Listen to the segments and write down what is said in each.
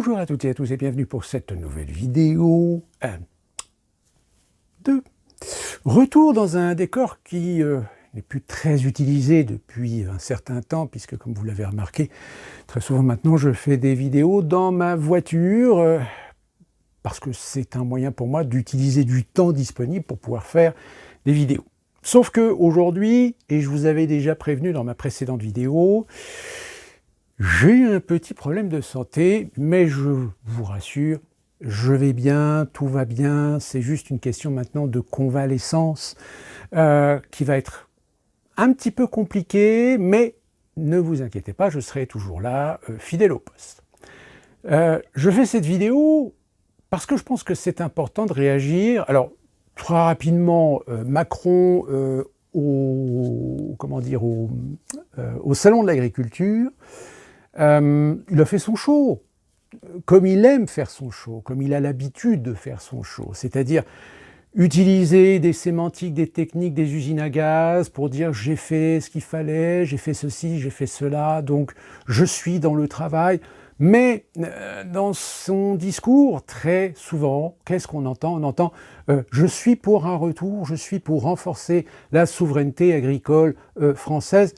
Bonjour à toutes et à tous et bienvenue pour cette nouvelle vidéo de retour dans un décor qui n'est plus très utilisé depuis un certain temps, puisque comme vous l'avez remarqué, très souvent maintenant je fais des vidéos dans ma voiture, parce que c'est un moyen pour moi d'utiliser du temps disponible pour pouvoir faire des vidéos. Sauf que aujourd'hui, et je vous avais déjà prévenu dans ma précédente vidéo, j'ai eu un petit problème de santé, mais je vous rassure, je vais bien, tout va bien, c'est juste une question maintenant de convalescence qui va être un petit peu compliquée, mais ne vous inquiétez pas, je serai toujours là, fidèle au poste. Je fais cette vidéo parce que je pense que c'est important de réagir. Alors, très rapidement, Macron au Salon de l'Agriculture, il a fait son show, comme il aime faire son show, comme il a l'habitude de faire son show, c'est-à-dire utiliser des sémantiques, des techniques, des usines à gaz pour dire j'ai fait ce qu'il fallait, j'ai fait ceci, j'ai fait cela, donc je suis dans le travail. Mais dans son discours, très souvent, qu'est-ce qu'on entend? On entend je suis pour un retour, je suis pour renforcer la souveraineté agricole française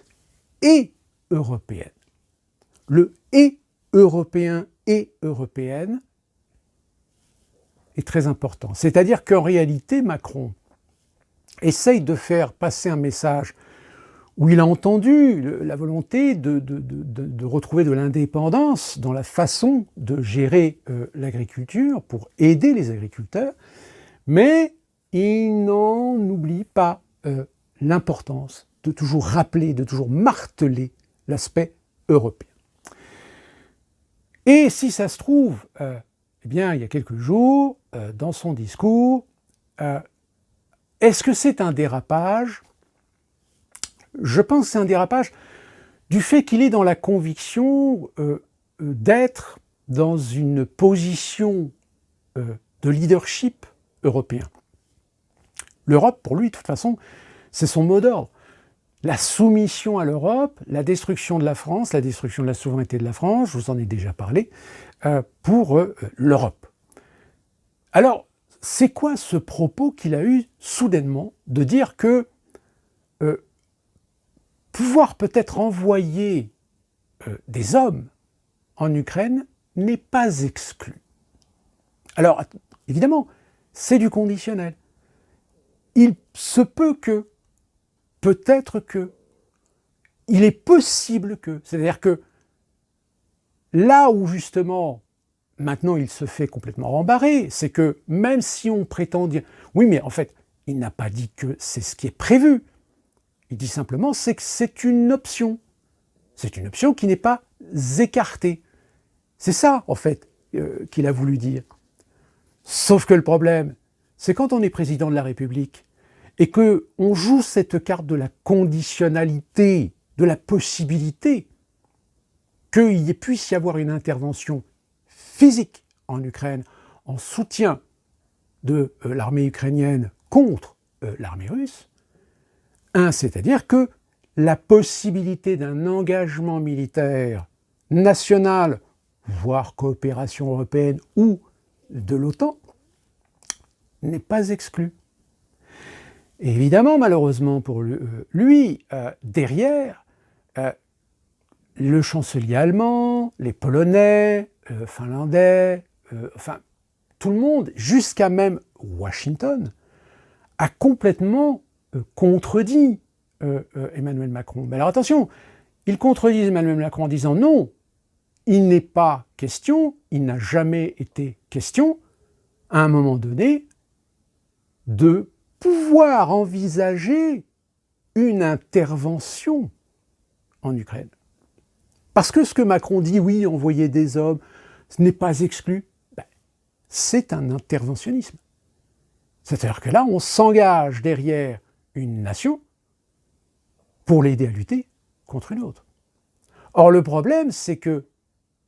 et européenne. Le « et » européen et européenne est très important. C'est-à-dire qu'en réalité, Macron essaye de faire passer un message où il a entendu la volonté de retrouver de l'indépendance dans la façon de gérer l'agriculture pour aider les agriculteurs, mais il n'en oublie pas l'importance de toujours rappeler, de toujours marteler l'aspect européen. Et si ça se trouve, eh bien, il y a quelques jours, dans son discours, est-ce que c'est un dérapage? Je pense que c'est un dérapage du fait qu'il est dans la conviction d'être dans une position de leadership européen. L'Europe, pour lui, de toute façon, c'est son mot d'ordre. La soumission à l'Europe, la destruction de la France, la destruction de la souveraineté de la France, je vous en ai déjà parlé, pour l'Europe. Alors, c'est quoi ce propos qu'il a eu soudainement de dire que pouvoir peut-être envoyer des hommes en Ukraine n'est pas exclu? Alors, évidemment, c'est du conditionnel. Il se peut que, peut-être que, il est possible que, c'est-à-dire que là où justement, maintenant il se fait complètement rembarrer, c'est que même si on prétend dire, oui mais en fait, il n'a pas dit que c'est ce qui est prévu, il dit simplement c'est que c'est une option qui n'est pas écartée. C'est ça en fait qu'il a voulu dire. Sauf que le problème, c'est quand on est président de la République et qu'on joue cette carte de la conditionnalité, de la possibilité qu'il puisse y avoir une intervention physique en Ukraine en soutien de l'armée ukrainienne contre l'armée russe, c'est-à-dire que la possibilité d'un engagement militaire national, voire coopération européenne ou de l'OTAN, n'est pas exclue. Et évidemment, malheureusement pour lui, derrière, le chancelier allemand, les Polonais, Finlandais, enfin tout le monde, jusqu'à même Washington, a complètement contredit Emmanuel Macron. Mais alors attention, ils contredisent Emmanuel Macron en disant non, il n'est pas question, il n'a jamais été question, à un moment donné, de pouvoir envisager une intervention en Ukraine. Parce que ce que Macron dit, oui, envoyer des hommes, ce n'est pas exclu, c'est un interventionnisme. C'est-à-dire que là, on s'engage derrière une nation pour l'aider à lutter contre une autre. Or, le problème, c'est que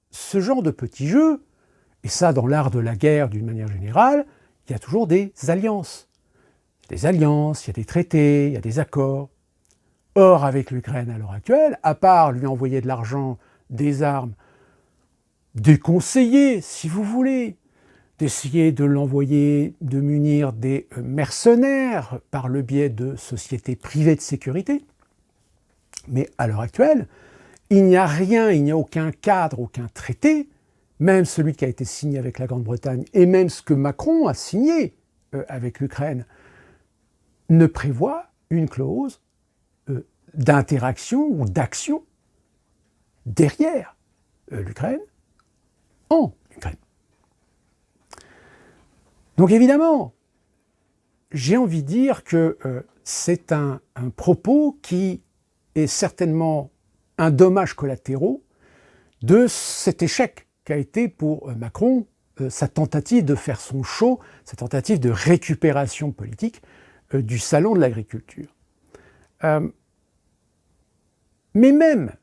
ce genre de petits jeux, et ça dans l'art de la guerre d'une manière générale, il y a toujours des alliances. Il y a des alliances, il y a des traités, il y a des accords. Or, avec l'Ukraine à l'heure actuelle, à part lui envoyer de l'argent, des armes, déconseillé, si vous voulez, d'essayer de l'envoyer, de munir des mercenaires par le biais de sociétés privées de sécurité. Mais à l'heure actuelle, il n'y a rien, il n'y a aucun cadre, aucun traité, même celui qui a été signé avec la Grande-Bretagne, et même ce que Macron a signé avec l'Ukraine, ne prévoit une clause d'interaction ou d'action derrière l'Ukraine, en Ukraine. Donc évidemment, j'ai envie de dire que c'est un propos qui est certainement un dommage collatéral de cet échec qu'a été pour Macron sa tentative de faire son show, sa tentative de récupération politique du salon de l'agriculture. Mais même,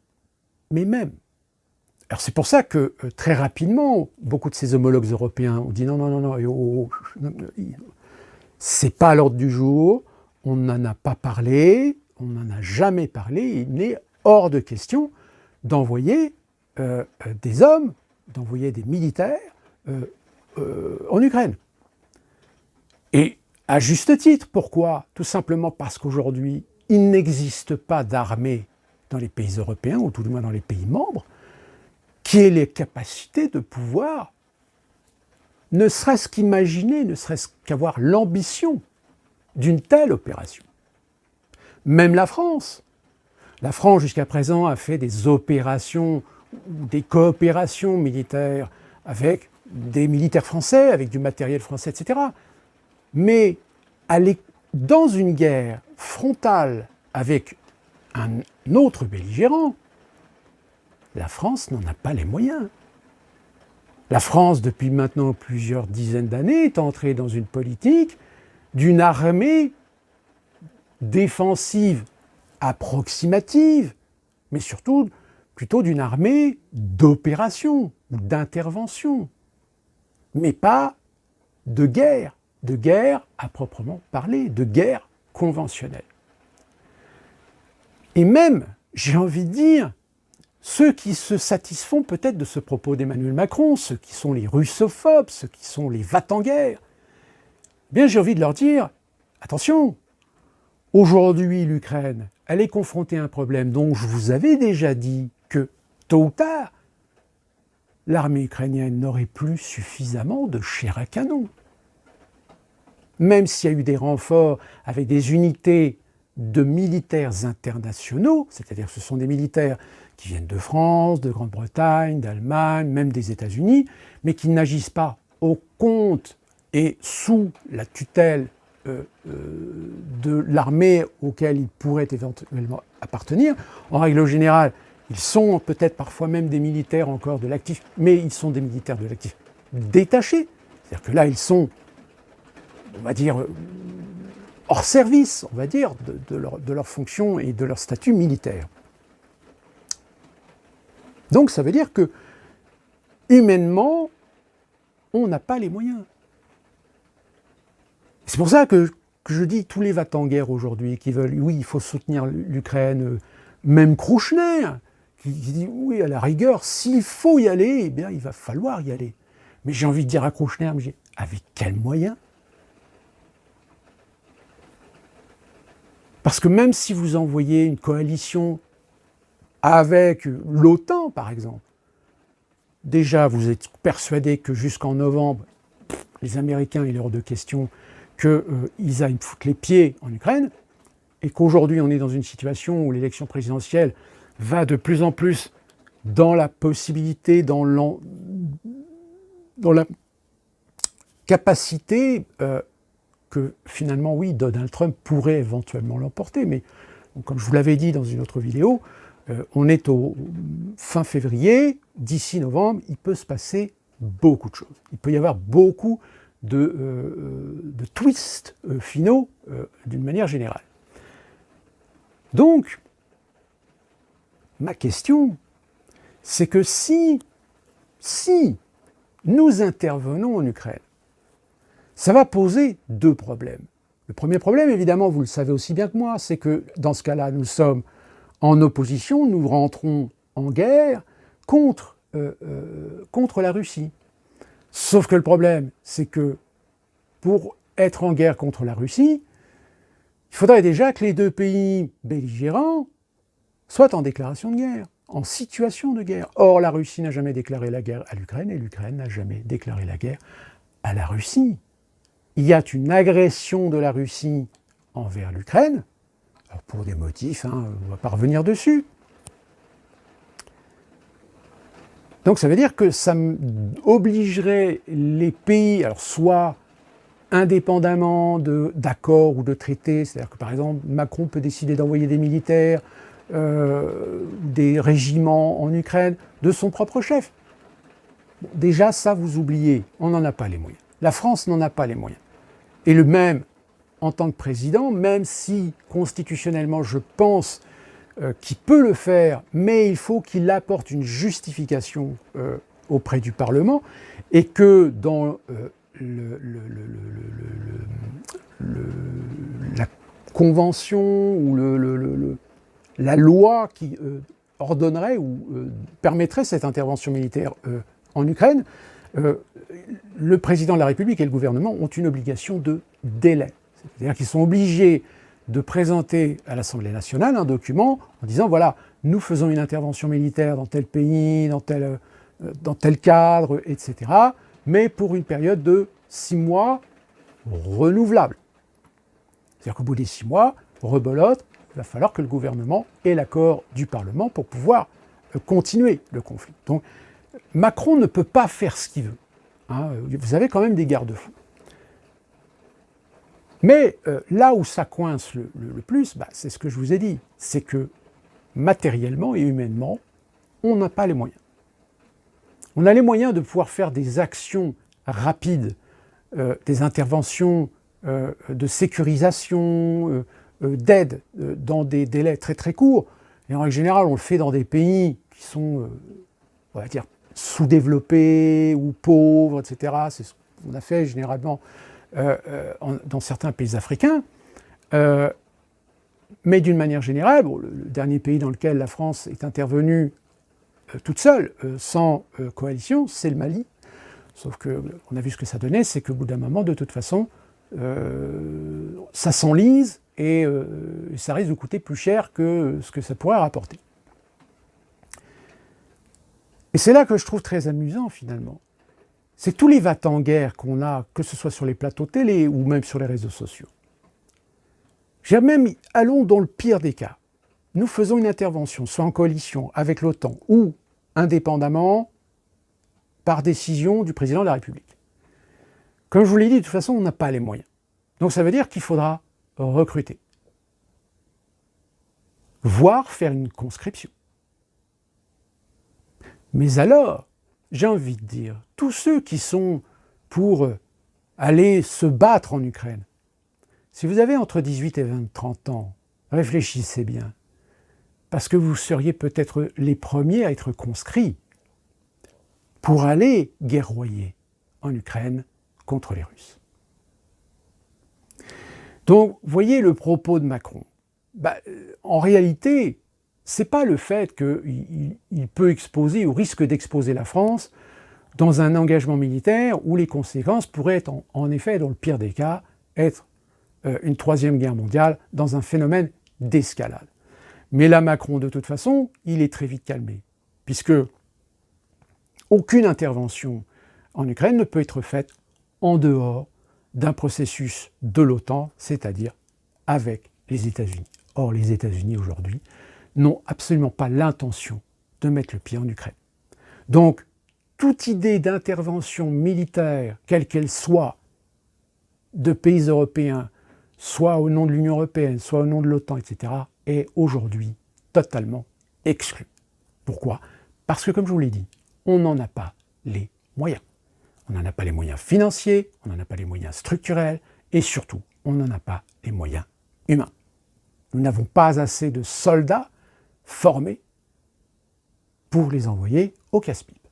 alors c'est pour ça que très rapidement, beaucoup de ses homologues européens ont dit non, c'est pas à l'ordre du jour, on n'en a pas parlé, on n'en a jamais parlé, il n'est hors de question d'envoyer des hommes, d'envoyer des militaires en Ukraine. Et à juste titre, pourquoi? Tout simplement parce qu'aujourd'hui, il n'existe pas d'armée dans les pays européens, ou tout du moins dans les pays membres, qui ait les capacités de pouvoir, ne serait-ce qu'imaginer, ne serait-ce qu'avoir l'ambition d'une telle opération. Même la France jusqu'à présent a fait des opérations ou des coopérations militaires avec des militaires français, avec du matériel français, etc. Mais aller dans une guerre frontale avec un autre belligérant, la France n'en a pas les moyens. La France, depuis maintenant plusieurs dizaines d'années, est entrée dans une politique d'une armée défensive approximative, mais surtout plutôt d'une armée d'opération ou d'intervention, mais pas de guerre à proprement parler, de guerre conventionnelle. Et même, j'ai envie de dire, ceux qui se satisfont peut-être de ce propos d'Emmanuel Macron, ceux qui sont les russophobes, ceux qui sont les va-t-en-guerre, bien j'ai envie de leur dire, attention, aujourd'hui l'Ukraine, elle est confrontée à un problème dont je vous avais déjà dit que, tôt ou tard, l'armée ukrainienne n'aurait plus suffisamment de chair à canon. Même s'il y a eu des renforts avec des unités de militaires internationaux, c'est-à-dire que ce sont des militaires qui viennent de France, de Grande-Bretagne, d'Allemagne, même des États-Unis, mais qui n'agissent pas au compte et sous la tutelle de l'armée auquel ils pourraient éventuellement appartenir. En règle générale, ils sont peut-être parfois même des militaires encore de l'actif, mais ils sont des militaires de l'actif détachés. C'est-à-dire que là, ils sont, on va dire, hors service, on va dire, de leur fonction et de leur statut militaire. Donc ça veut dire que, humainement, on n'a pas les moyens. C'est pour ça que je dis tous les va-t-en-guerre aujourd'hui qui veulent, oui, il faut soutenir l'Ukraine, même Kouchner, qui dit, oui, à la rigueur, s'il faut y aller, eh bien, il va falloir y aller. Mais j'ai envie de dire à Kouchner, avec quels moyens? Parce que même si vous envoyez une coalition avec l'OTAN, par exemple, déjà, vous êtes persuadé que jusqu'en novembre, les Américains, il est hors de question qu'ils aillent foutre les pieds en Ukraine, et qu'aujourd'hui, on est dans une situation où l'élection présidentielle va de plus en plus dans la possibilité, dans la capacité que finalement, oui, Donald Trump pourrait éventuellement l'emporter, mais comme je vous l'avais dit dans une autre vidéo, on est au fin février, d'ici novembre, il peut se passer beaucoup de choses. Il peut y avoir beaucoup de twists finaux d'une manière générale. Donc, ma question, c'est que si nous intervenons en Ukraine, ça va poser deux problèmes. Le premier problème, évidemment, vous le savez aussi bien que moi, c'est que dans ce cas-là, nous sommes en opposition, nous rentrons en guerre contre contre la Russie. Sauf que le problème, c'est que pour être en guerre contre la Russie, il faudrait déjà que les deux pays belligérants soient en déclaration de guerre, en situation de guerre. Or, la Russie n'a jamais déclaré la guerre à l'Ukraine et l'Ukraine n'a jamais déclaré la guerre à la Russie. Il y a une agression de la Russie envers l'Ukraine, pour des motifs, on ne va pas revenir dessus. Donc ça veut dire que ça obligerait les pays, alors soit indépendamment d'accords ou de traités, c'est-à-dire que par exemple Macron peut décider d'envoyer des militaires, des régiments en Ukraine, de son propre chef. Bon, déjà ça vous oubliez, on n'en a pas les moyens. La France n'en a pas les moyens. Et le même en tant que président, même si constitutionnellement je pense qu'il peut le faire, mais il faut qu'il apporte une justification auprès du Parlement, et que dans la convention ou la loi qui ordonnerait ou permettrait cette intervention militaire en Ukraine, le président de la République et le gouvernement ont une obligation de délai. C'est-à-dire qu'ils sont obligés de présenter à l'Assemblée nationale un document en disant voilà, nous faisons une intervention militaire dans tel pays, dans tel cadre, etc., mais pour une période de 6 mois renouvelable. C'est-à-dire qu'au bout des 6 mois, rebelote, il va falloir que le gouvernement ait l'accord du Parlement pour pouvoir continuer le conflit. Donc Macron ne peut pas faire ce qu'il veut. Vous avez quand même des garde-fous. Mais là où ça coince le plus, c'est ce que je vous ai dit, c'est que matériellement et humainement, on n'a pas les moyens. On a les moyens de pouvoir faire des actions rapides, des interventions de sécurisation, d'aide dans des délais très très courts. Et en règle générale, on le fait dans des pays qui sont, on va dire, sous-développés ou pauvres, etc. C'est ce qu'on a fait généralement dans certains pays africains. Mais d'une manière générale, le dernier pays dans lequel la France est intervenue toute seule, sans coalition, c'est le Mali. Sauf qu'on a vu ce que ça donnait, c'est qu'au bout d'un moment, de toute façon, ça s'enlise et ça risque de coûter plus cher que ce que ça pourrait rapporter. Et c'est là que je trouve très amusant, finalement. C'est tous les va-t-en-guerre qu'on a, que ce soit sur les plateaux télé ou même sur les réseaux sociaux. Allons dans le pire des cas. Nous faisons une intervention, soit en coalition avec l'OTAN ou indépendamment par décision du président de la République. Comme je vous l'ai dit, de toute façon, on n'a pas les moyens. Donc ça veut dire qu'il faudra recruter, voire faire une conscription. Mais alors, j'ai envie de dire, tous ceux qui sont pour aller se battre en Ukraine, si vous avez entre 18 et 30 ans, réfléchissez bien, parce que vous seriez peut-être les premiers à être conscrits pour aller guerroyer en Ukraine contre les Russes. Donc, voyez le propos de Macron. En réalité, ce n'est pas le fait qu'il peut exposer ou risque d'exposer la France dans un engagement militaire où les conséquences pourraient être, en effet, dans le pire des cas, être une troisième guerre mondiale dans un phénomène d'escalade. Mais là, Macron, de toute façon, il est très vite calmé, puisque aucune intervention en Ukraine ne peut être faite en dehors d'un processus de l'OTAN, c'est-à-dire avec les États-Unis. Or, les États-Unis, aujourd'hui, n'ont absolument pas l'intention de mettre le pied en Ukraine. Donc, toute idée d'intervention militaire, quelle qu'elle soit, de pays européens, soit au nom de l'Union européenne, soit au nom de l'OTAN, etc., est aujourd'hui totalement exclue. Pourquoi ? Parce que, comme je vous l'ai dit, on n'en a pas les moyens. On n'en a pas les moyens financiers, on n'en a pas les moyens structurels, et surtout, on n'en a pas les moyens humains. Nous n'avons pas assez de soldats formés pour les envoyer au casse-pipe.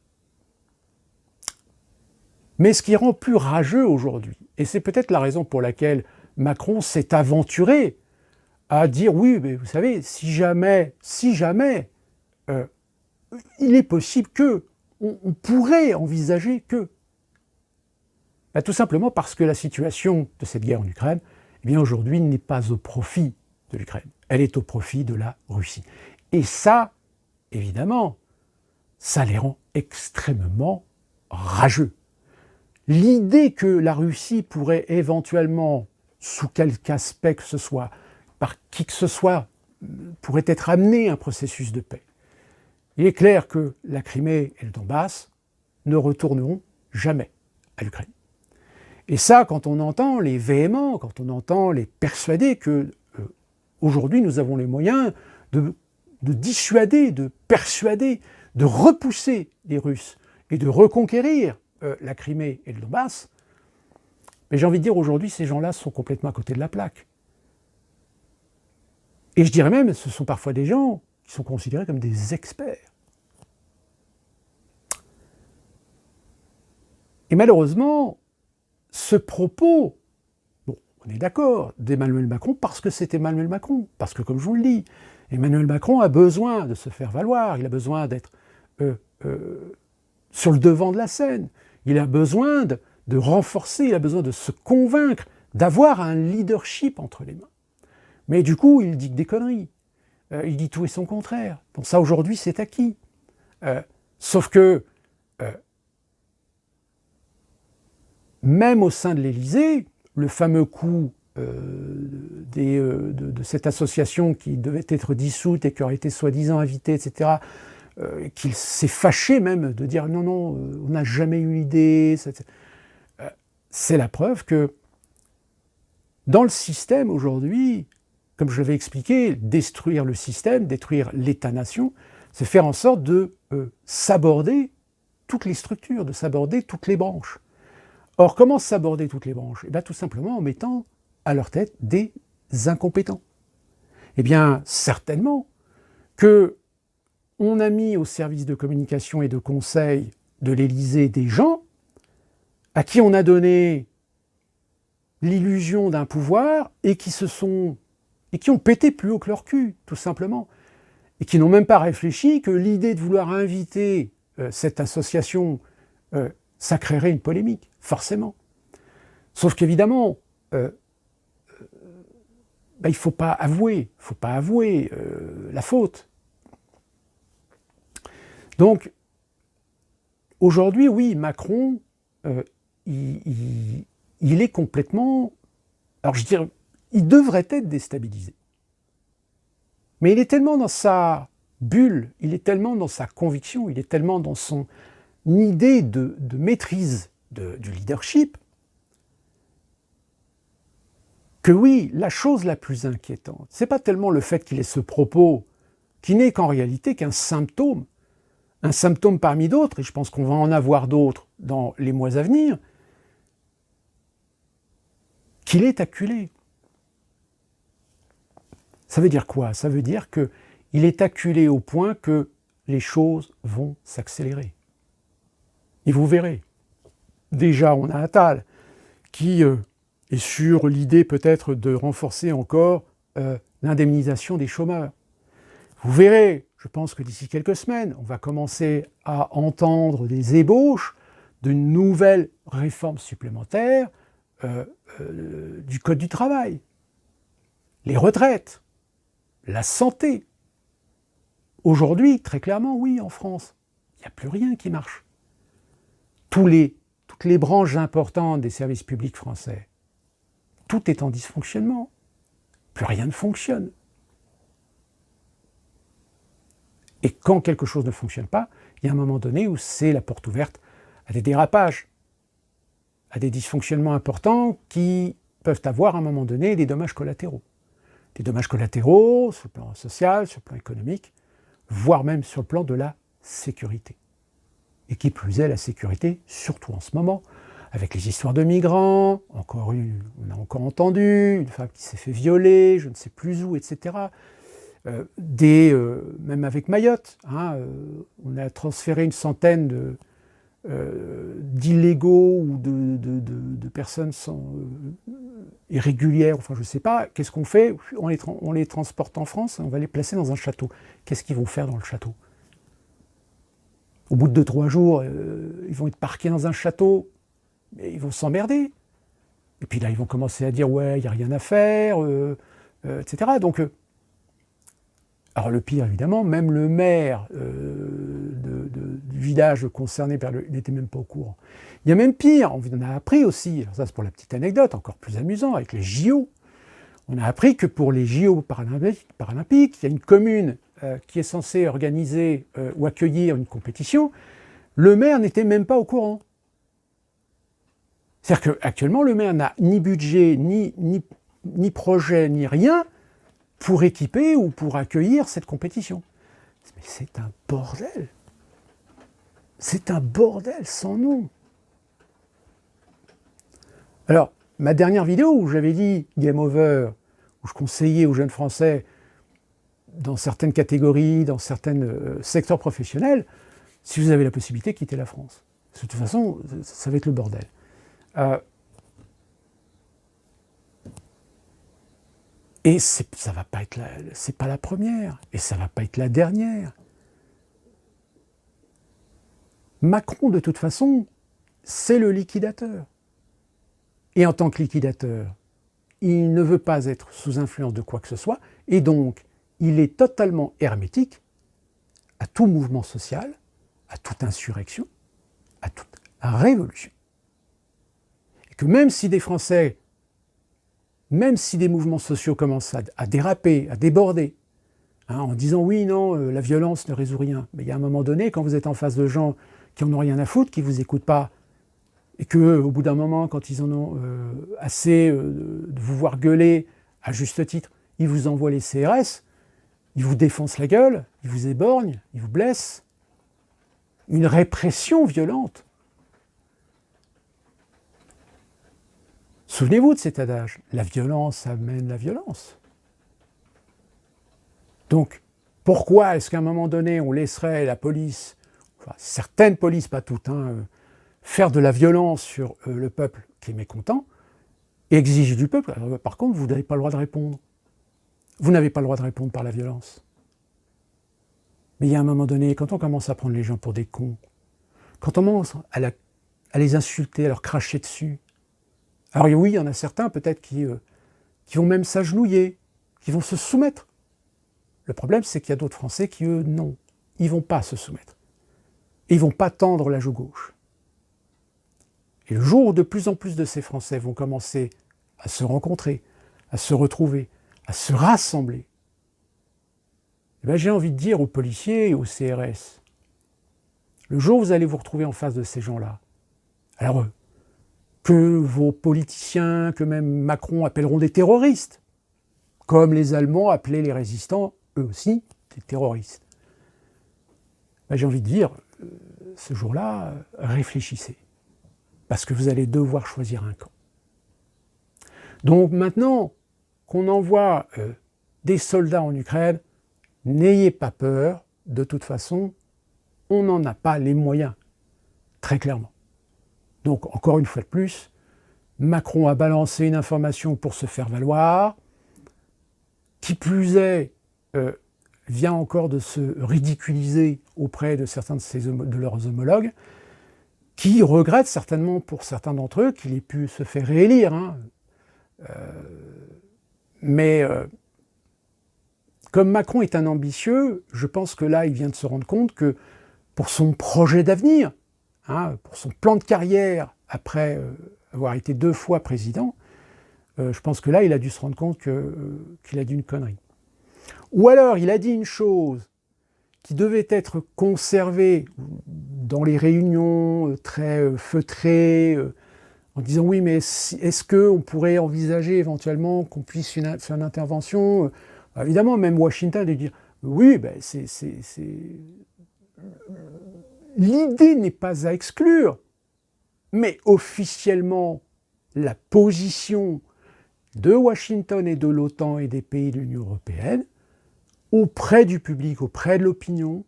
Mais ce qui rend plus rageux aujourd'hui, et c'est peut-être la raison pour laquelle Macron s'est aventuré à dire oui, mais vous savez, si jamais, il est possible que on pourrait envisager que? Tout simplement parce que la situation de cette guerre en Ukraine, eh bien aujourd'hui, n'est pas au profit de l'Ukraine. Elle est au profit de la Russie. Et ça, évidemment, ça les rend extrêmement rageux. L'idée que la Russie pourrait éventuellement, sous quelque aspect que ce soit, par qui que ce soit, pourrait être amenée à un processus de paix. Il est clair que la Crimée et le Donbass ne retourneront jamais à l'Ukraine. Et ça, quand on entend les véhéments, quand on entend les persuader que aujourd'hui nous avons les moyens de dissuader, de persuader, de repousser les Russes et de reconquérir la Crimée et le Donbass, mais j'ai envie de dire aujourd'hui, ces gens-là sont complètement à côté de la plaque. Et je dirais même, ce sont parfois des gens qui sont considérés comme des experts. Et malheureusement, ce propos, bon, on est d'accord, d'Emmanuel Macron, parce que c'est Emmanuel Macron, parce que comme je vous le dis, Emmanuel Macron a besoin de se faire valoir, il a besoin d'être sur le devant de la scène, il a besoin de renforcer, il a besoin de se convaincre, d'avoir un leadership entre les mains. Mais du coup, il dit que des conneries, il dit tout et son contraire. Donc ça, aujourd'hui, c'est acquis. Sauf que même au sein de l'Élysée, le fameux coup de cette association qui devait être dissoute et qui aurait été soi-disant invitée, etc., qu'il s'est fâché même de dire non, non, on n'a jamais eu l'idée. C'est la preuve que dans le système aujourd'hui, comme je l'avais expliqué, détruire le système, détruire l'État-nation, c'est faire en sorte de s'aborder toutes les structures, de s'aborder toutes les branches. Or, comment s'aborder toutes les branches? Tout simplement en mettant à leur tête des incompétents. Eh bien, certainement que on a mis au service de communication et de conseil de l'Élysée des gens à qui on a donné l'illusion d'un pouvoir et qui ont pété plus haut que leur cul, tout simplement, et qui n'ont même pas réfléchi que l'idée de vouloir inviter cette association, ça créerait une polémique, forcément. Sauf qu'évidemment, il ne faut pas avouer la faute. Donc, aujourd'hui, oui, Macron, il est complètement... Alors, je dirais, il devrait être déstabilisé. Mais il est tellement dans sa bulle, il est tellement dans sa conviction, il est tellement dans son idée de maîtrise du leadership, que oui, la chose la plus inquiétante, c'est pas tellement le fait qu'il ait ce propos, qui n'est qu'en réalité qu'un symptôme parmi d'autres, et je pense qu'on va en avoir d'autres dans les mois à venir, qu'il est acculé. Ça veut dire quoi? Ça veut dire qu'il est acculé au point que les choses vont s'accélérer. Et vous verrez. Déjà, on a Attal qui est sur l'idée peut-être de renforcer encore l'indemnisation des chômeurs. Vous verrez, je pense que d'ici quelques semaines, on va commencer à entendre des ébauches d'une nouvelle réforme supplémentaire du Code du travail. Les retraites, la santé. Aujourd'hui, très clairement, oui, en France, il n'y a plus rien qui marche. Toutes les branches importantes des services publics français, tout est en dysfonctionnement. Plus rien ne fonctionne. Et quand quelque chose ne fonctionne pas, il y a un moment donné où c'est la porte ouverte à des dérapages, à des dysfonctionnements importants qui peuvent avoir à un moment donné des dommages collatéraux. Des dommages collatéraux sur le plan social, sur le plan économique, voire même sur le plan de la sécurité. Et qui plus est, la sécurité, surtout en ce moment, avec les histoires de migrants, on a encore entendu, une femme qui s'est fait violer, je ne sais plus où, etc. Même avec Mayotte, on a transféré une centaine d'illégaux ou de personnes irrégulières, enfin je ne sais pas, qu'est-ce qu'on fait? On les transporte en France, on va les placer dans un château. Qu'est-ce qu'ils vont faire dans le château? Au bout de 2-3 jours, ils vont être parqués dans un château, mais ils vont s'emmerder. Et puis là, ils vont commencer à dire « ouais, il n'y a rien à faire », etc. Donc, alors le pire, évidemment, même le maire du village concerné, il n'était même pas au courant. Il y a même pire, on en a appris aussi, alors ça c'est pour la petite anecdote, encore plus amusant, avec les JO. On a appris que pour les JO paralympiques, il y a une commune qui est censée organiser ou accueillir une compétition. Le maire n'était même pas au courant. C'est-à-dire qu'actuellement, le maire n'a ni budget, ni projet, ni rien pour équiper ou pour accueillir cette compétition. Mais c'est un bordel. C'est un bordel sans nom. Alors, ma dernière vidéo où j'avais dit Game Over, où je conseillais aux jeunes Français, dans certaines catégories, dans certains secteurs professionnels, si vous avez la possibilité, quittez la France. Parce que de toute façon, ça va être le bordel. Et ça va pas être c'est pas la première, et ça va pas être la dernière. Macron, de toute façon, c'est le liquidateur. Et en tant que liquidateur, il ne veut pas être sous influence de quoi que ce soit, et donc il est totalement hermétique à tout mouvement social, à toute insurrection, à toute révolution. Et que même si des Français, même si des mouvements sociaux commencent à déraper, à déborder, en disant oui, non, la violence ne résout rien, mais il y a un moment donné, quand vous êtes en face de gens qui n'en ont rien à foutre, qui ne vous écoutent pas, et qu'au bout d'un moment, quand ils en ont assez de vous voir gueuler, à juste titre, ils vous envoient les CRS, ils vous défoncent la gueule, ils vous éborgnent, ils vous blessent. Une répression violente. Souvenez-vous de cet adage, la violence amène la violence. Donc, pourquoi est-ce qu'à un moment donné, on laisserait la police, enfin, certaines polices, pas toutes, faire de la violence sur le peuple qui est mécontent, et exiger du peuple? Alors, par contre, vous n'avez pas le droit de répondre. Vous n'avez pas le droit de répondre par la violence. Mais il y a un moment donné, quand on commence à prendre les gens pour des cons, quand on commence à les insulter, à leur cracher dessus, alors oui, il y en a certains peut-être qui vont même s'agenouiller, qui vont se soumettre. Le problème, c'est qu'il y a d'autres Français qui, eux, non. Ils ne vont pas se soumettre. Et ils ne vont pas tendre la joue gauche. Et le jour où de plus en plus de ces Français vont commencer à se rencontrer, à se retrouver, à se rassembler, eh bien, j'ai envie de dire aux policiers et aux CRS, le jour où vous allez vous retrouver en face de ces gens-là, alors que vos politiciens, que même Macron appelleront des terroristes, comme les Allemands appelaient les résistants, eux aussi, des terroristes. Ben, j'ai envie de dire, ce jour-là, réfléchissez, parce que vous allez devoir choisir un camp. Donc maintenant qu'on envoie des soldats en Ukraine, n'ayez pas peur, de toute façon, on n'en a pas les moyens, très clairement. Donc, encore une fois de plus, Macron a balancé une information pour se faire valoir, qui plus est, vient encore de se ridiculiser auprès de certains de leurs homologues, qui regrettent certainement pour certains d'entre eux qu'il ait pu se faire réélire. Mais comme Macron est un ambitieux, je pense que là, il vient de se rendre compte que pour son projet d'avenir, pour son plan de carrière après avoir été 2 fois président, je pense que là, il a dû se rendre compte qu'il a dit une connerie. Ou alors, il a dit une chose qui devait être conservée dans les réunions très feutrées, en disant oui, mais est-ce qu'on pourrait envisager éventuellement qu'on puisse faire une intervention? Évidemment, même Washington de dire oui, ben l'idée n'est pas à exclure, mais officiellement, la position de Washington et de l'OTAN et des pays de l'Union européenne, auprès du public, auprès de l'opinion,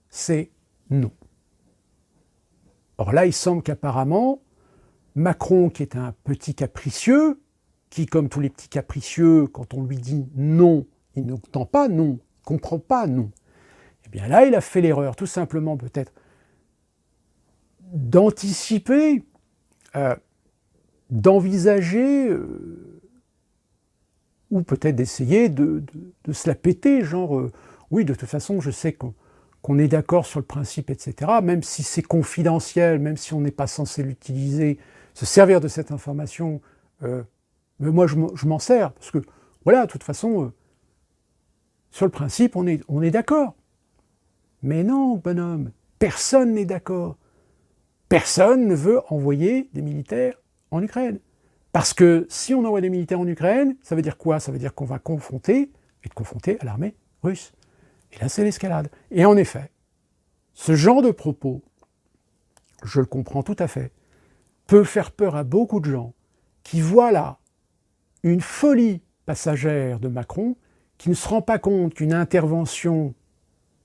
c'est non. Or là, il semble qu'apparemment, Macron, qui est un petit capricieux, qui, comme tous les petits capricieux, quand on lui dit non, il n'entend pas non, il ne comprend pas non. Eh bien là, il a fait l'erreur, tout simplement peut-être, d'anticiper, d'envisager, ou peut-être d'essayer de se la péter, genre, oui, de toute façon, je sais qu'on est d'accord sur le principe, etc., même si c'est confidentiel, même si on n'est pas censé l'utiliser, se servir de cette information, mais moi, je m'en sers, parce que, voilà, de toute façon, sur le principe, on est d'accord. Mais non, bonhomme, personne n'est d'accord. Personne ne veut envoyer des militaires en Ukraine. Parce que si on envoie des militaires en Ukraine, ça veut dire quoi? Ça veut dire qu'on va confronter à l'armée russe. Et là, c'est l'escalade. Et en effet, ce genre de propos, je le comprends tout à fait, peut faire peur à beaucoup de gens qui voient là une folie passagère de Macron, qui ne se rend pas compte qu'une intervention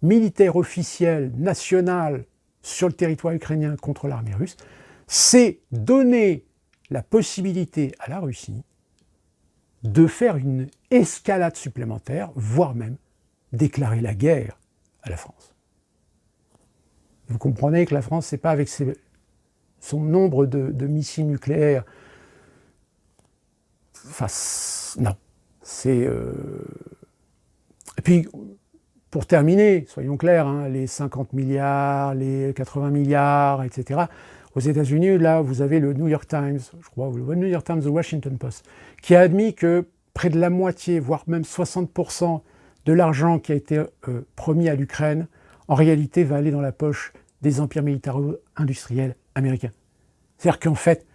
militaire officielle, nationale, sur le territoire ukrainien contre l'armée russe, c'est donner la possibilité à la Russie de faire une escalade supplémentaire, voire même déclarer la guerre à la France. Vous comprenez que la France, c'est pas avec son nombre de missiles nucléaires. Enfin, non. C'est. Et puis, pour terminer, soyons clairs, hein, les 50 milliards, les 80 milliards, etc. Aux États-Unis, là, vous avez le New York Times, je crois, ou le New York Times, The Washington Post, qui a admis que près de la moitié, voire même 60% de l'argent qui a été promis à l'Ukraine, en réalité, va aller dans la poche des empires militaro-industriels américains. C'est-à-dire qu'en fait,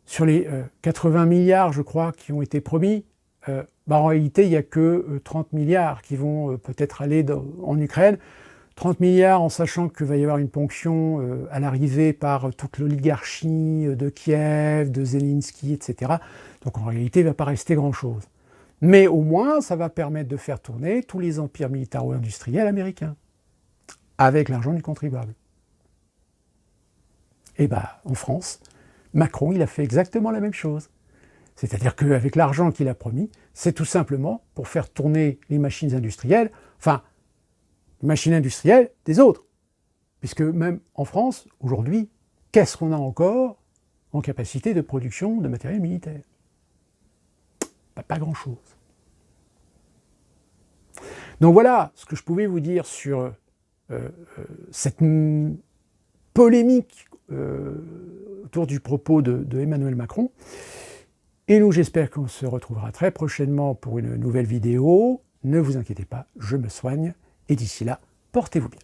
sur les 80 milliards, je crois, qui ont été promis, en réalité, il n'y a que 30 milliards qui vont peut-être aller en Ukraine. 30 milliards en sachant qu'il va y avoir une ponction à l'arrivée par toute l'oligarchie de Kiev, de Zelensky, etc. Donc en réalité, il ne va pas rester grand-chose. Mais au moins, ça va permettre de faire tourner tous les empires militaro-industriels américains, avec l'argent du contribuable. Et en France, Macron, il a fait exactement la même chose. C'est-à-dire qu'avec l'argent qu'il a promis, c'est tout simplement pour faire tourner les machines industrielles, enfin, les machines industrielles des autres. Puisque même en France, aujourd'hui, qu'est-ce qu'on a encore en capacité de production de matériel militaire? Pas grand-chose. Donc voilà ce que je pouvais vous dire sur cette polémique autour du propos de Emmanuel Macron. Et nous, j'espère qu'on se retrouvera très prochainement pour une nouvelle vidéo. Ne vous inquiétez pas, je me soigne. Et d'ici là, portez-vous bien.